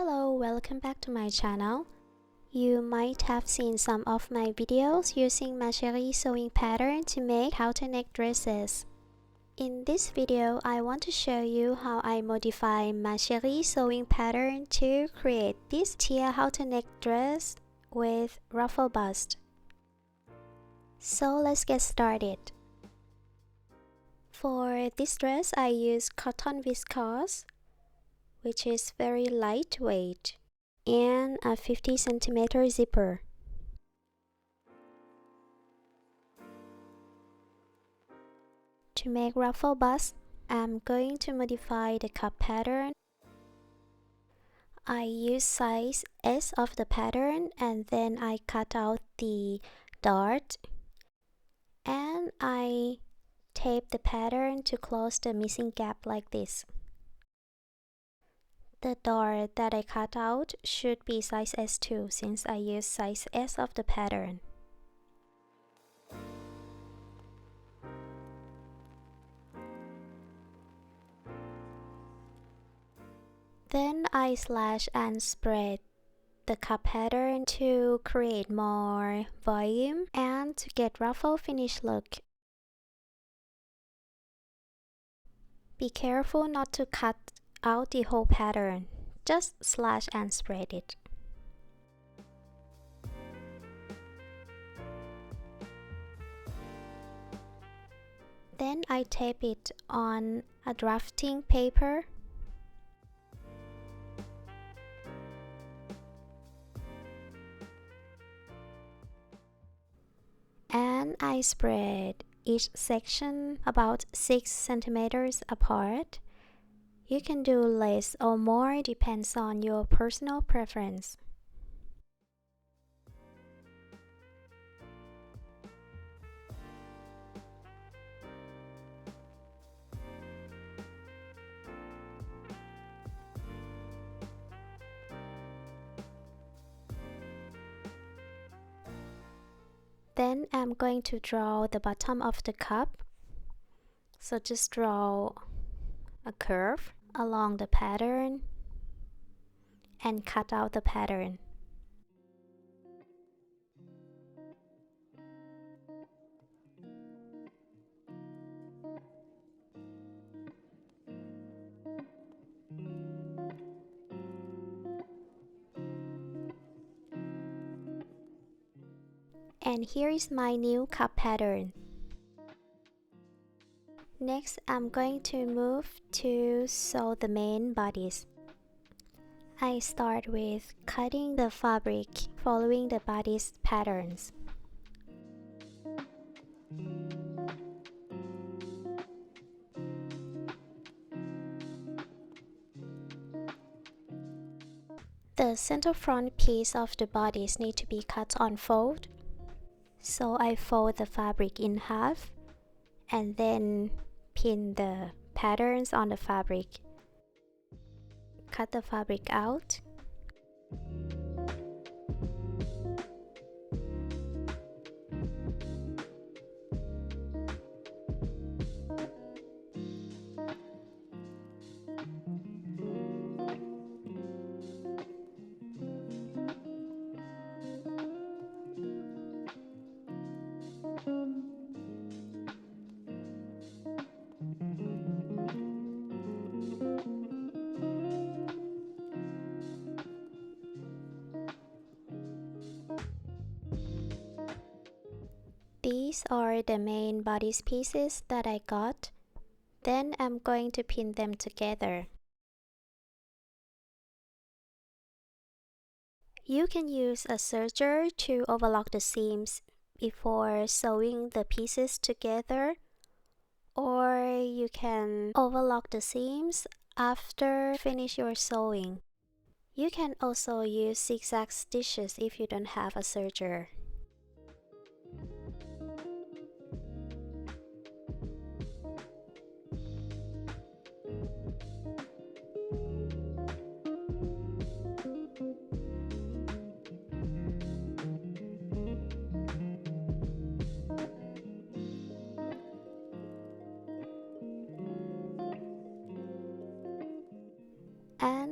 Hello, welcome back to my channel. You might have seen some of my videos using my Chérie sewing pattern to make halterneck dresses. In this video, I want to show you how I modify my Chérie sewing pattern to create this tiered halterneck dress with ruffle bust. So let's get started. For this dress, I use cotton viscose, which is very lightweight, and a 50cm zipper. To make ruffle bust, I'm going to modify the cup pattern. I use size S of the pattern and then I cut out the dart and I tape the pattern to close the missing gap like this. The dart that I cut out should be size S too, since I use size S of the pattern. Then I slash and spread the cup pattern to create more volume and to get ruffle finish look. Be careful not to cut out the whole pattern, just slash and spread it. Then I tape it on a drafting paper. And I spread each section about 6 centimeters apart. You can do less or more, depends on your personal preference. Then I'm going to draw the bottom of the cup. So just draw a curve along the pattern and cut out the pattern. And here is my new cup pattern. Next, I'm going to move to sew the main bodice. I start with cutting the fabric following the bodice patterns. The center front piece of the bodice needs to be cut on fold. So I fold the fabric in half and then pin the patterns on the fabric. Cut the fabric out. These are the main bodice pieces that I got. Then I'm going to pin them together. You can use a serger to overlock the seams before sewing the pieces together, or you can overlock the seams after finish your sewing. You can also use zigzag stitches if you don't have a serger.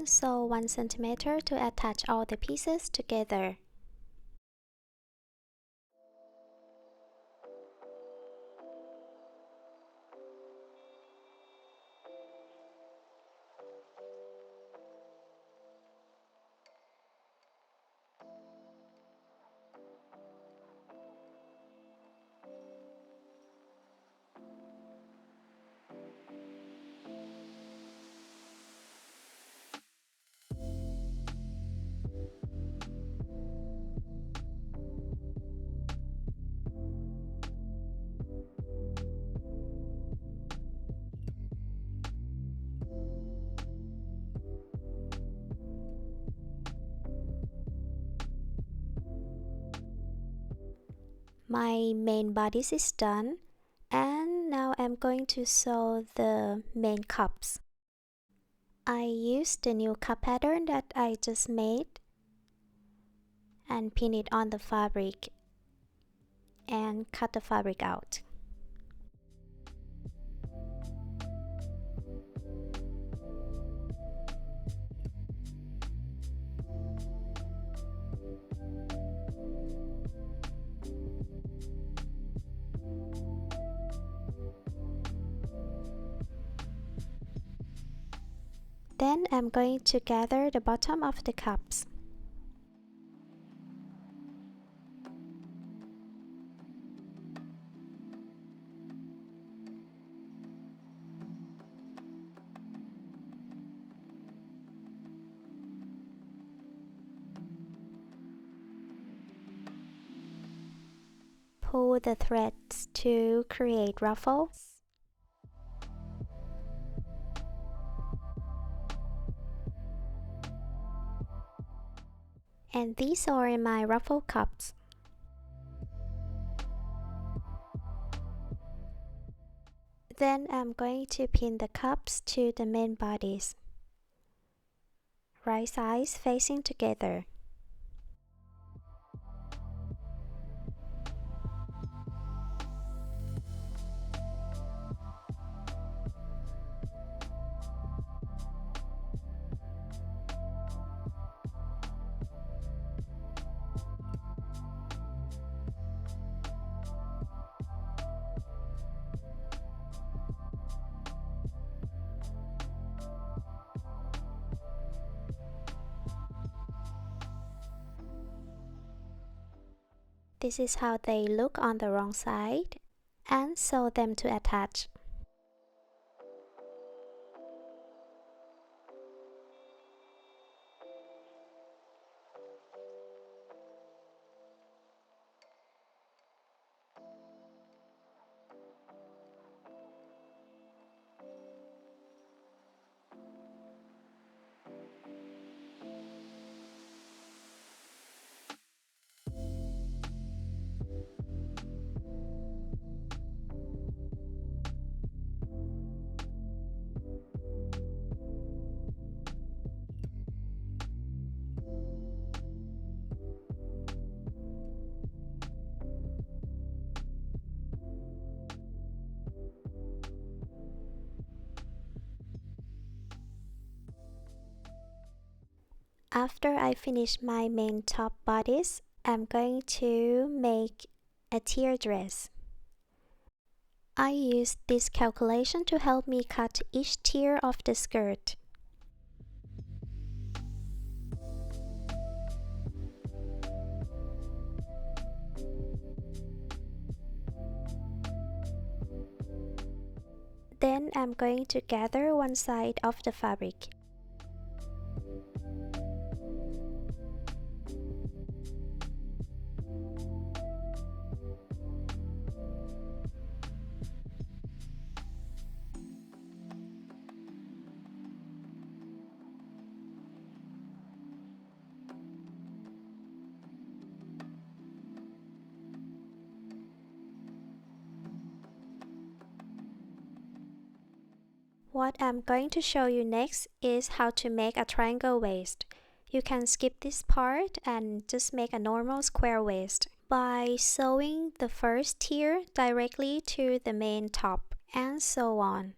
and sew 1 cm to attach all the pieces together. My main bodice is done, and now I'm going to sew the main cups. I used the new cup pattern that I just made and pin it on the fabric and cut the fabric out. Then I'm going to gather the bottom of the cups. Pull the threads to create ruffles. And these are my ruffle cups. Then I'm going to pin the cups to the main bodies, right sides facing together. This is how they look on the wrong side, and sew them to attach. After I finish my main top bodice, I'm going to make a tier dress. I used this calculation to help me cut each tier of the skirt. Then I'm going to gather one side of the fabric. What I'm going to show you next is how to make a triangle waist. You can skip this part and just make a normal square waist by sewing the first tier directly to the main top and so on.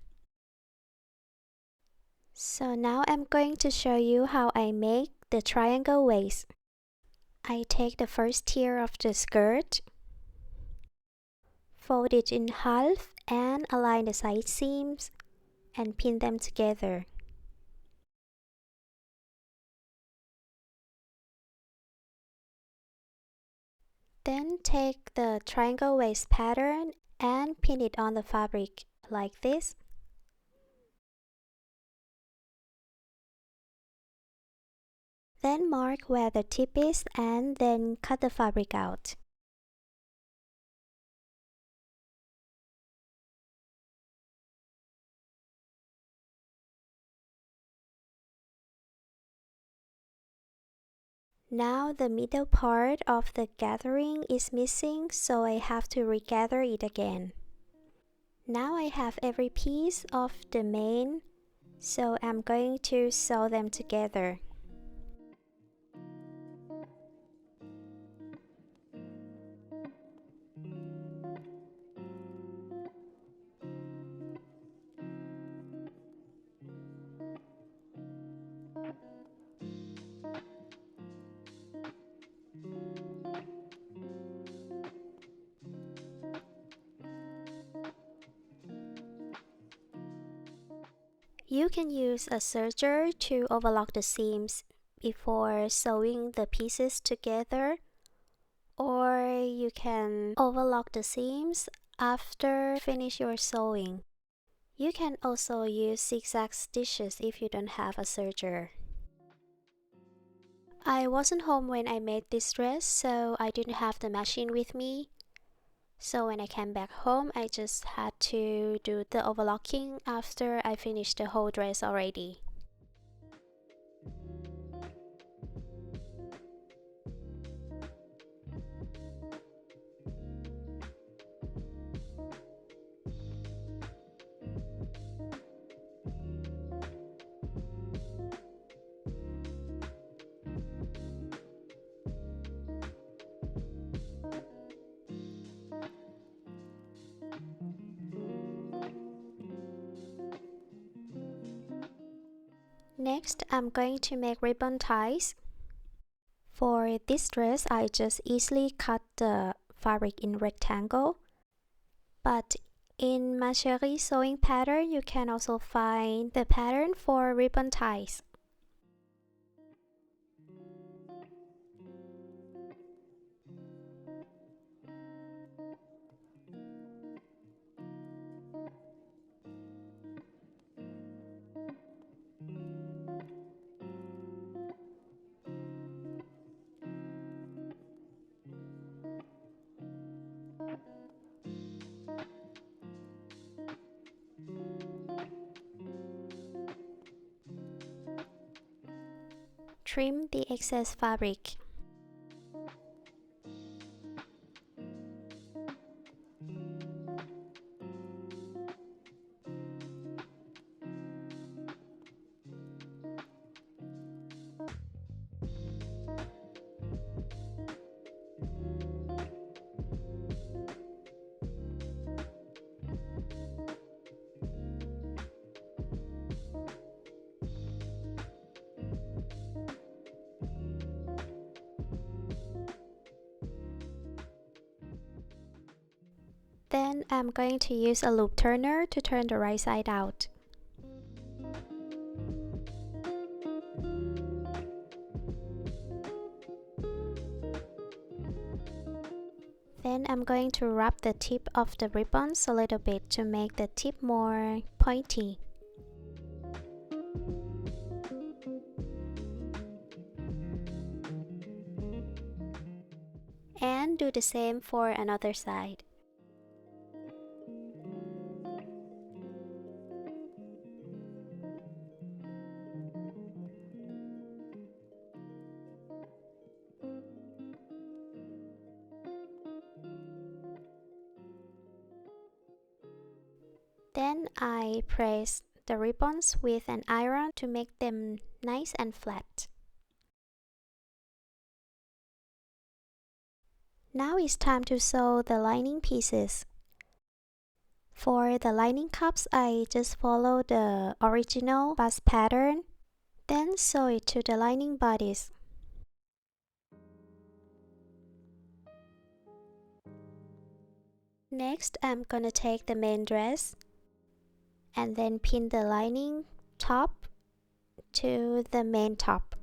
So now I'm going to show you how I make the triangle waist. I take the first tier of the skirt, fold it in half and align the side seams and pin them together. Then take the triangle waist pattern and pin it on the fabric like this. Then mark where the tip is and then cut the fabric out. Now the middle part of the gathering is missing, so I have to regather it again. Now I have every piece of the main, so I'm going to sew them together. You can use a serger to overlock the seams before sewing the pieces together, or you can overlock the seams after finish your sewing. You can also use zigzag stitches if you don't have a serger. I wasn't home when I made this dress, so I didn't have the machine with me. So when I came back home, I just had to do the overlocking after I finished the whole dress already. Next, I'm going to make ribbon ties. For this dress, I just easily cut the fabric in rectangle. But in my Chérie sewing pattern, you can also find the pattern for ribbon ties. Trim the excess fabric. Then I'm going to use a loop turner to turn the right side out. Then I'm going to wrap the tip of the ribbons a little bit to make the tip more pointy. And do the same for another side. Then I press the ribbons with an iron to make them nice and flat. Now it's time to sew the lining pieces. For the lining cups, I just follow the original bust pattern, then sew it to the lining bodies. Next, I'm gonna take the main dress and then pin the lining top to the main top.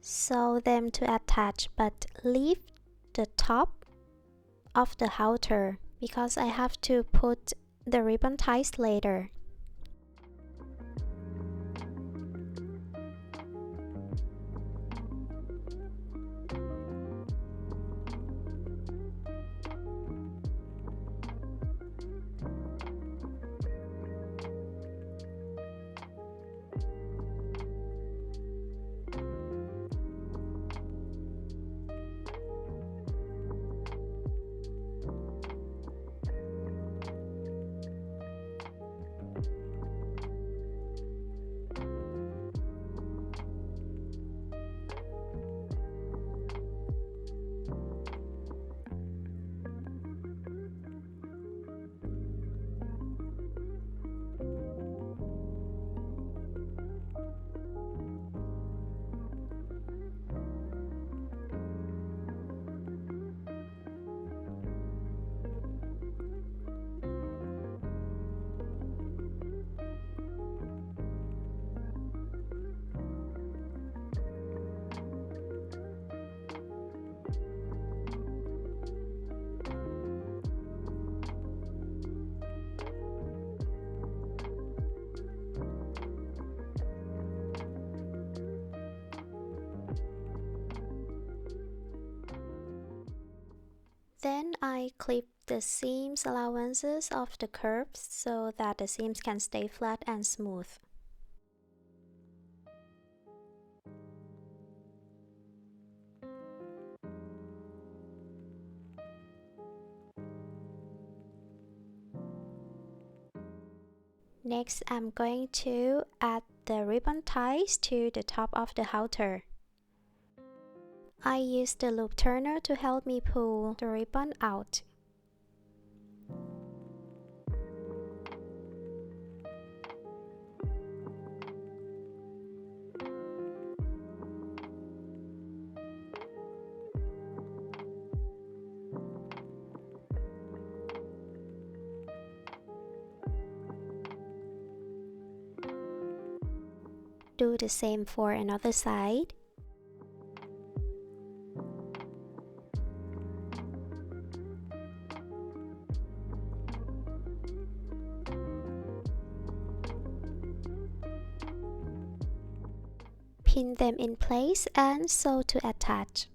Sew them to attach, but leave the top of the halter because I have to put the ribbon ties later. Then I clip the seams allowances of the curves so that the seams can stay flat and smooth. Next, I'm going to add the ribbon ties to the top of the halter. I use the loop turner to help me pull the ribbon out. Do the same for another side. Pin them in place and sew to attach.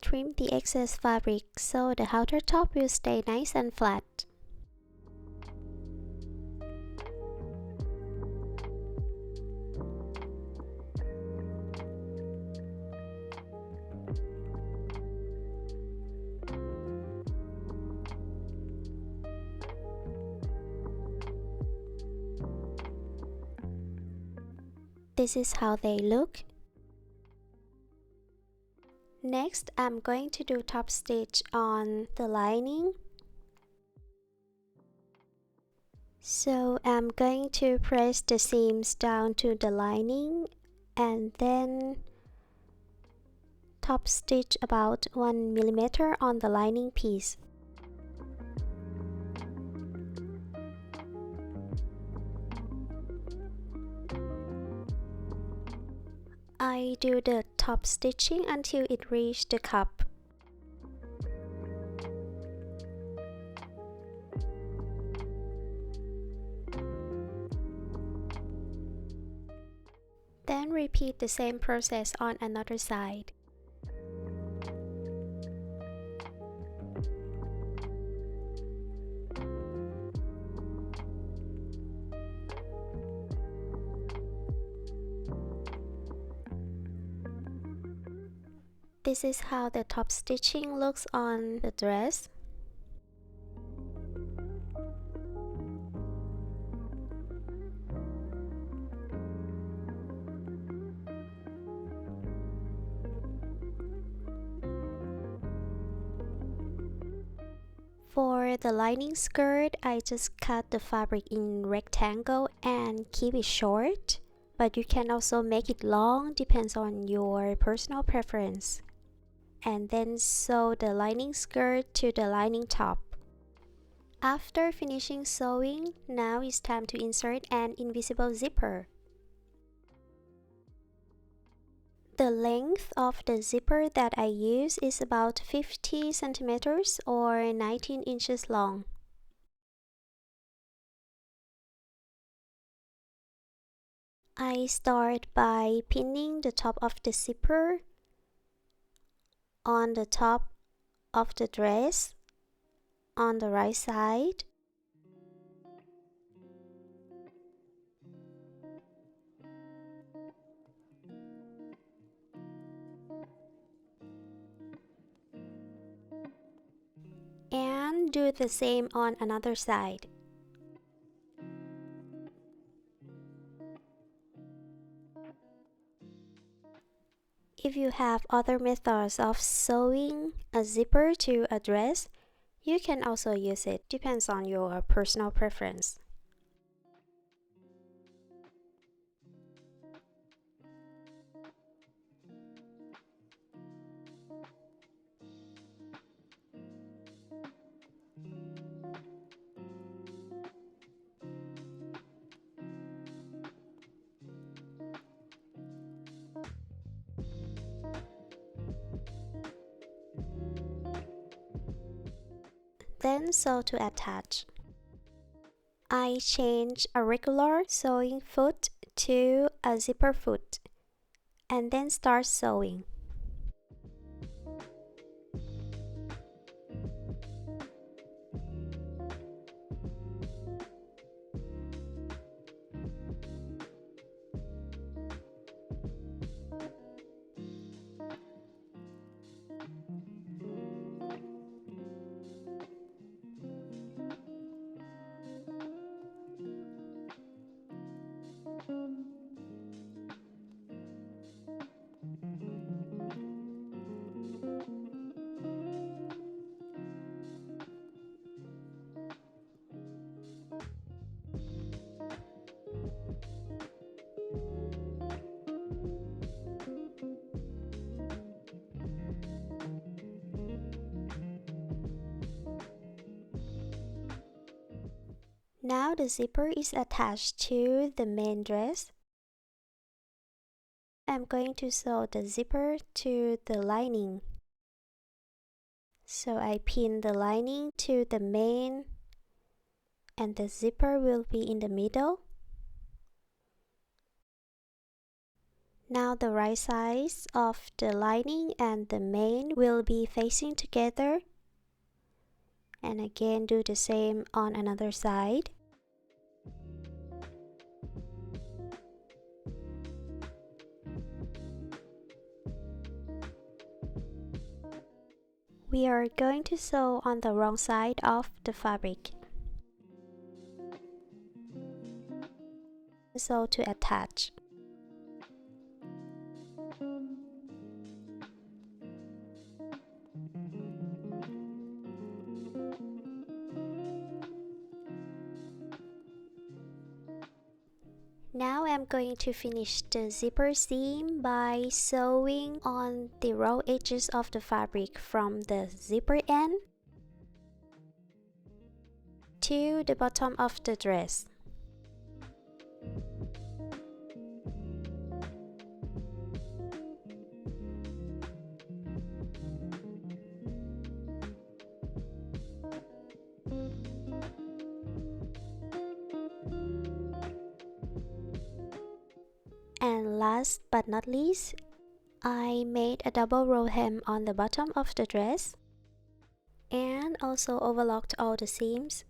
Trim the excess fabric so the halter top will stay nice and flat. This is how they look. Next, I'm going to do top stitch on the lining. So I'm going to press the seams down to the lining and then top stitch about 1 millimeter on the lining piece. I do the top stitching until it reaches the cup. Then repeat the same process on another side. This is how the top stitching looks on the dress. For the lining skirt, I just cut the fabric in rectangle and keep it short, but you can also make it long, depends on your personal preference. And then sew the lining skirt to the lining top. After finishing sewing, now it's time to insert an invisible zipper. The length of the zipper that I use is about 50 centimeters or 19 inches long. I start by pinning the top of the zipper on the top of the dress on the right side. And do the same on another side. If you have other methods of sewing a zipper to a dress, you can also use it, depends on your personal preference. Then sew to attach. I change a regular sewing foot to a zipper foot and then start sewing. Now the zipper is attached to the main dress. I'm going to sew the zipper to the lining. So I pin the lining to the main and the zipper will be in the middle. Now the right sides of the lining and the main will be facing together. And again do the same on another side. We are going to sew on the wrong side of the fabric. Sew to attach. Now I'm going to finish the zipper seam by sewing on the raw edges of the fabric from the zipper end to the bottom of the dress. And last but not least, I made a double row hem on the bottom of the dress and also overlocked all the seams.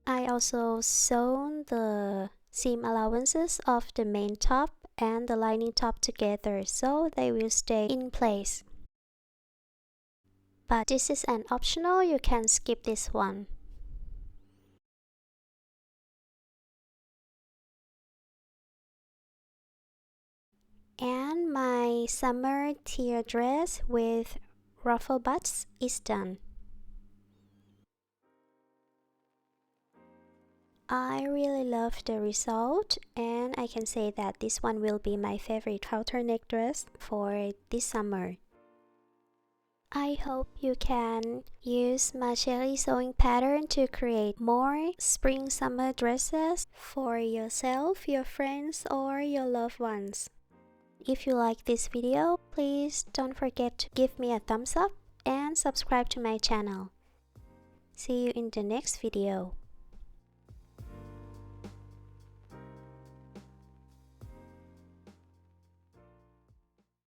I also sewn the seam allowances of the main top and the lining top together so they will stay in place. But this is an optional, you can skip this one. And my summer tiered dress with ruffle bust is done. I really love the result, and I can say that this one will be my favorite halterneck dress for this summer. I hope you can use my Chérie sewing pattern to create more spring-summer dresses for yourself, your friends, or your loved ones. If you like this video, please don't forget to give me a thumbs up and subscribe to my channel. See you in the next video.